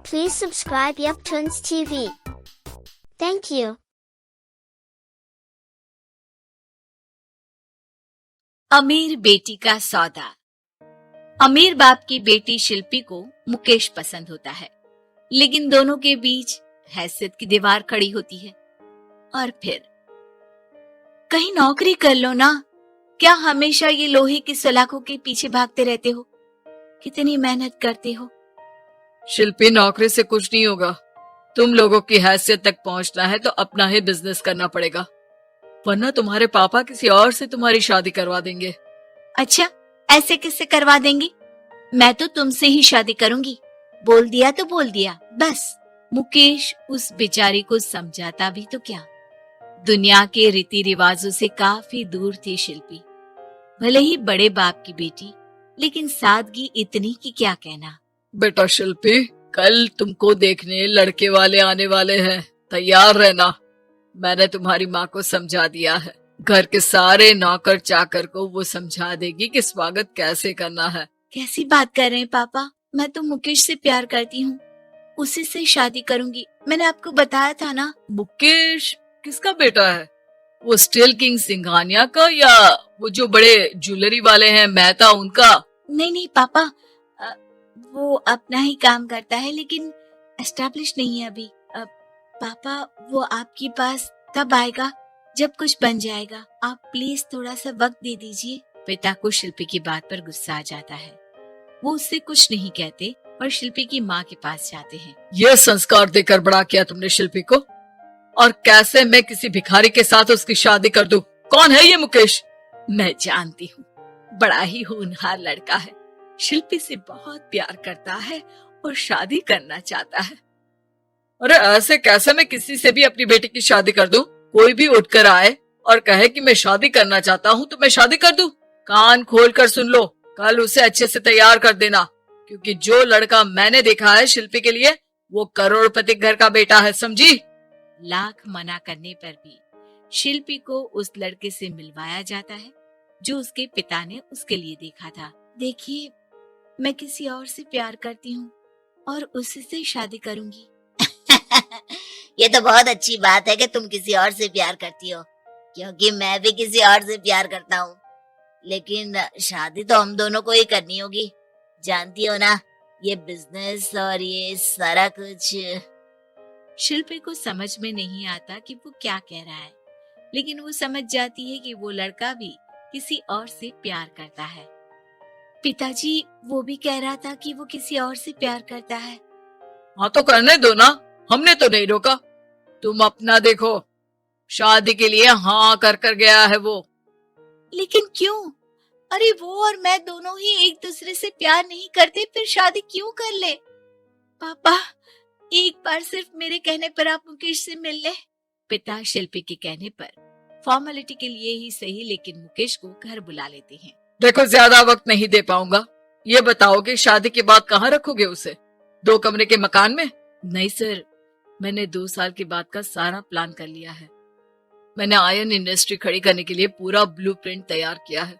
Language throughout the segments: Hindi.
Please subscribe Yuptoons TV. Thank you. अमीर बेटी का सौदा। अमीर बाप की बेटी शिल्पी को मुकेश पसंद होता है, लेकिन दोनों के बीच हैसियत की दीवार खड़ी होती है। और फिर कहीं नौकरी कर लो ना, क्या हमेशा ये लोहे की सलाखों के पीछे भागते रहते हो? कितनी मेहनत करते हो। शिल्पी, नौकरी से कुछ नहीं होगा। तुम लोगों की हैसियत तक पहुंचना है तो अपना ही बिजनेस करना पड़ेगा, वरना तुम्हारे पापा किसी और से तुम्हारी शादी करवा देंगे। अच्छा, ऐसे किससे करवा देंगे? मैं तो तुमसे ही शादी करूंगी। बोल दिया तो बोल दिया, बस। मुकेश उस बेचारी को समझाता भी तो क्या। दुनिया के रीति रिवाजों से काफी दूर थी शिल्पी। भले ही बड़े बाप की बेटी, लेकिन सादगी इतनी कि क्या कहना। बेटा शिल्पी, कल तुमको देखने लड़के वाले आने वाले हैं, तैयार रहना। मैंने तुम्हारी माँ को समझा दिया है। घर के सारे नौकर चाकर को वो समझा देगी कि स्वागत कैसे करना है। कैसी बात कर रहे हैं पापा? मैं तो मुकेश से प्यार करती हूँ, उसी से शादी करूंगी। मैंने आपको बताया था ना। मुकेश किसका बेटा है? वो स्टील किंग सिंघानिया का, या वो जो बड़े ज्वेलरी वाले हैं मेहता, उनका? नहीं नहीं पापा, वो अपना ही काम करता है, लेकिन एस्टेब्लिश नहीं है अभी। पापा, वो आपके पास तब आएगा जब कुछ बन जाएगा। आप प्लीज थोड़ा सा वक्त दे दीजिए। पिता को शिल्पी की बात पर गुस्सा आ जाता है। वो उससे कुछ नहीं कहते और शिल्पी की माँ के पास जाते हैं। ये संस्कार देकर बड़ा किया तुमने शिल्पी को, और कैसे मैं किसी भिखारी के साथ उसकी शादी कर दूं? कौन है ये मुकेश? मैं जानती हूँ, बड़ा ही होनहार लड़का है। शिल्पी से बहुत प्यार करता है और शादी करना चाहता है। अरे ऐसे कैसे मैं किसी से भी अपनी बेटी की शादी कर दूं? कोई भी उठकर आए और कहे कि मैं शादी करना चाहता हूँ तो मैं शादी कर दूं? कान खोल कर सुन लो, कल उसे अच्छे से तैयार कर देना, क्योंकि जो लड़का मैंने देखा है शिल्पी के लिए, वो करोड़पति घर का बेटा है, समझी? लाख मना करने पर भी शिल्पी को उस लड़के से मिलवाया जाता है जो उसके पिता ने उसके लिए देखा था। देखिए, मैं किसी और से प्यार करती हूँ और उसी से शादी करूंगी। ये तो बहुत अच्छी बात है कि तुम किसी और से प्यार करती हो, क्योंकि मैं भी किसी और से प्यार करता हूँ। लेकिन शादी तो हम दोनों को ही करनी होगी, जानती हो ना, ये बिजनेस और ये सारा कुछ। शिल्पी को समझ में नहीं आता कि वो क्या कह रहा है, लेकिन वो समझ जाती है कि वो लड़का भी किसी और से प्यार करता है। पिताजी, वो भी कह रहा था कि वो किसी और से प्यार करता है। हाँ तो करने दो ना, हमने तो नहीं रोका। तुम अपना देखो, शादी के लिए हाँ कर कर गया है वो। लेकिन क्यों? अरे वो और मैं दोनों ही एक दूसरे से प्यार नहीं करते, फिर शादी क्यों कर ले? पापा, एक बार सिर्फ मेरे कहने पर आप मुकेश से मिल ले। पिता शिल्पी के कहने पर फॉर्मेलिटी के लिए ही सही, लेकिन मुकेश को घर बुला लेते हैं। देखो, ज्यादा वक्त नहीं दे पाऊंगा। ये बताओ कि शादी के बाद कहाँ रखोगे उसे? 2 कमरे के मकान में? नहीं सर, मैंने 2 साल के बाद का सारा प्लान कर लिया है। मैंने आयरन इंडस्ट्री खड़ी करने के लिए पूरा ब्लूप्रिंट तैयार किया है।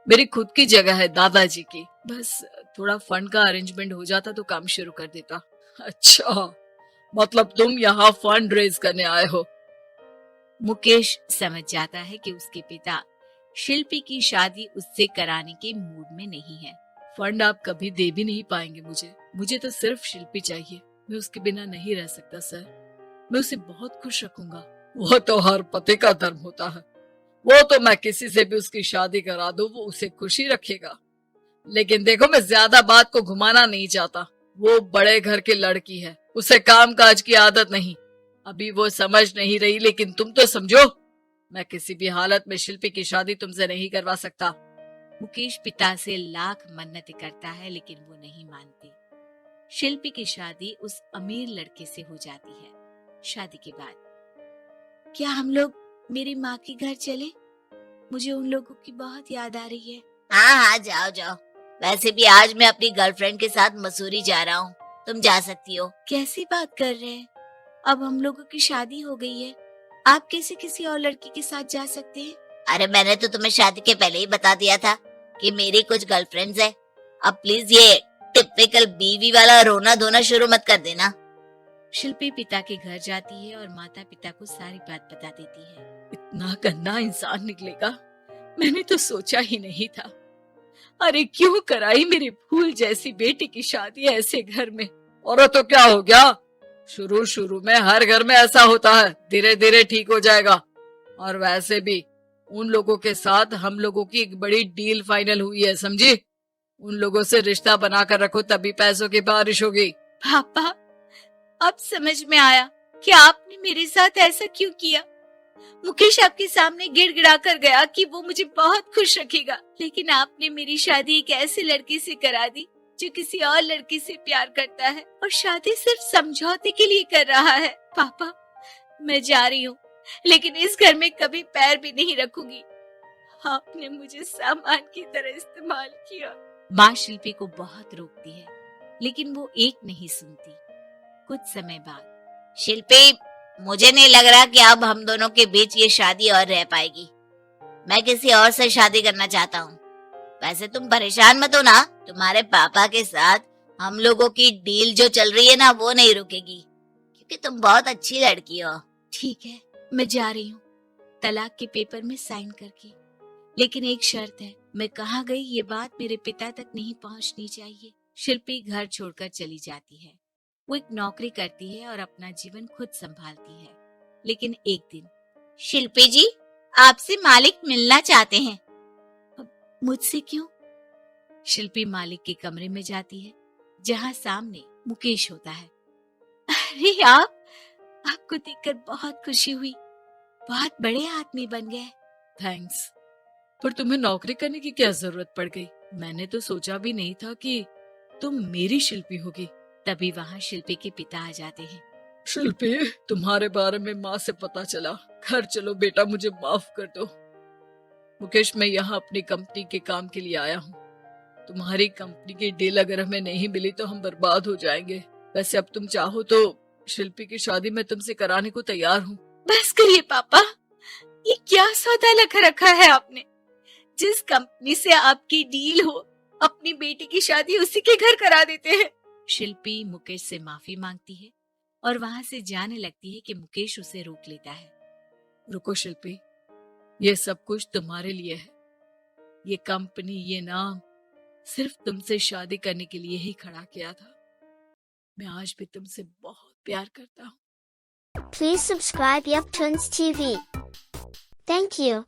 मेरी खुद की जगह है दादाजी की, बस थोड़ा फंड का अरेंजमेंट हो जाता तो काम शुरू कर देता। अच्छा, मतलब तुम यहाँ फंड रेज करने आए हो? मुकेश समझ जाता है कि उसके पिता शिल्पी की शादी उससे कराने के मूड में नहीं है। फंड आप कभी दे भी नहीं पाएंगे मुझे तो सिर्फ शिल्पी चाहिए। मैं उसके बिना नहीं रह सकता सर। मैं उसे बहुत खुश रखूंगा। वो तो हर पति का धर्म होता है। वो तो मैं किसी से भी उसकी शादी करा दूं, वो उसे खुशी रखेगा। लेकिन देखो, मैं ज्यादा बात को घुमाना नहीं चाहता। वो बड़े घर की लड़की है, उसे काम काज की आदत नहीं। अभी वो समझ नहीं रही, लेकिन तुम तो समझो। मैं किसी भी हालत में शिल्पी की शादी तुमसे नहीं करवा सकता। मुकेश पिता से लाख मन्नतें करता है, लेकिन वो नहीं मानती। शिल्पी की शादी उस अमीर लड़के से हो जाती है। शादी के बाद क्या हम लोग मेरी माँ के घर चले? मुझे उन लोगों की बहुत याद आ रही है। हाँ हाँ, जाओ जाओ। वैसे भी आज मैं अपनी गर्लफ्रेंड के साथ मसूरी जा रहा हूँ, तुम जा सकती हो। कैसी बात कर रहे हैं? अब हम लोगों की शादी हो गई है, आप कैसे किसी और लड़की के साथ जा सकते हैं? अरे मैंने तो तुम्हें शादी के पहले ही बता दिया था कि मेरी कुछ गर्लफ्रेंड्स है। अब प्लीज ये टिपिकल बीवी वाला रोना धोना शुरू मत कर देना। शिल्पी पिता के घर जाती है और माता पिता को सारी बात बता देती है। इतना गंदा इंसान निकलेगा, मैंने तो सोचा ही नहीं था। अरे क्यों कराई मेरी फूल जैसी बेटी की शादी ऐसे घर में। और तो क्या हो गया, शुरू शुरू में हर घर में ऐसा होता है, धीरे धीरे ठीक हो जाएगा। और वैसे भी उन लोगों के साथ हम लोगों की एक बड़ी डील फाइनल हुई है, समझी? उन लोगों से रिश्ता बनाकर रखो, तभी पैसों की बारिश होगी। पापा, अब समझ में आया कि आपने मेरे साथ ऐसा क्यों किया। मुकेश आपके सामने गिड़गिड़ा कर गया कि वो मुझे बहुत खुश रखेगा, लेकिन आपने मेरी शादी एक ऐसे लड़के से करा दी जो किसी और लड़के से प्यार करता है और शादी सिर्फ समझौते के लिए कर रहा है। पापा, मैं जा रही हूँ, लेकिन इस घर में कभी पैर भी नहीं रखूंगी। आपने मुझे सामान की तरह इस्तेमाल किया। माँ शिल्पी को बहुत रोकती है, लेकिन वो एक नहीं सुनती। कुछ समय बाद, शिल्पी, मुझे नहीं लग रहा कि अब हम दोनों के बीच ये शादी और रह पाएगी। मैं किसी और से शादी करना चाहता हूँ। वैसे तुम परेशान मत हो ना, तुम्हारे पापा के साथ हम लोगों की डील जो चल रही है ना, वो नहीं रुकेगी, क्योंकि तुम बहुत अच्छी लड़की हो। ठीक है, मैं जा रही हूँ, तलाक के पेपर में साइन करके। लेकिन एक शर्त है, मैं कहाँ गई ये बात मेरे पिता तक नहीं पहुँचनी चाहिए। शिल्पी घर छोड़कर चली जाती है। वो एक नौकरी करती है और अपना जीवन खुद संभालती है। लेकिन एक दिन, शिल्पी जी, आपसे मालिक मिलना चाहते हैं। मुझसे क्यों? शिल्पी मालिक के कमरे में जाती है, जहाँ सामने मुकेश होता है। अरे आपको देखकर बहुत खुशी हुई, बहुत बड़े आदमी बन गए। थैंक्स, पर तुम्हें नौकरी करने की क्या जरूरत पड़ गई? मैंने तो सोचा भी नहीं था कि तुम मेरी शिल्पी होगी। तभी वहाँ शिल्पी के पिता आ जाते हैं। शिल्पी, तुम्हारे बारे में माँ से पता चला। घर चलो बेटा, मुझे माफ कर दो। मुकेश, मैं यहाँ अपनी कंपनी के काम के लिए आया हूँ। तुम्हारी कंपनी की डील अगर हमें नहीं मिली तो हम बर्बाद हो जाएंगे। वैसे अब तुम चाहो तो शिल्पी की शादी मैं तुमसे कराने को तैयार हूँ। बस करिए पापा, ये क्या सौदा लगा रखा है आपने। जिस कंपनी से आपकी डील हो, अपनी बेटी की शादी उसी के घर करा देते हैं। शिल्पी मुकेश से माफी मांगती है और वहां से जाने लगती है कि मुकेश उसे रोक लेता है। रुको शिल्पी, ये सब कुछ तुम्हारे लिए है। ये कंपनी, ये नाम सिर्फ तुमसे शादी करने के लिए ही खड़ा किया था। मैं आज भी तुमसे बहुत प्यार करता हूँ। Please subscribe Yup Tunes TV. Thank you.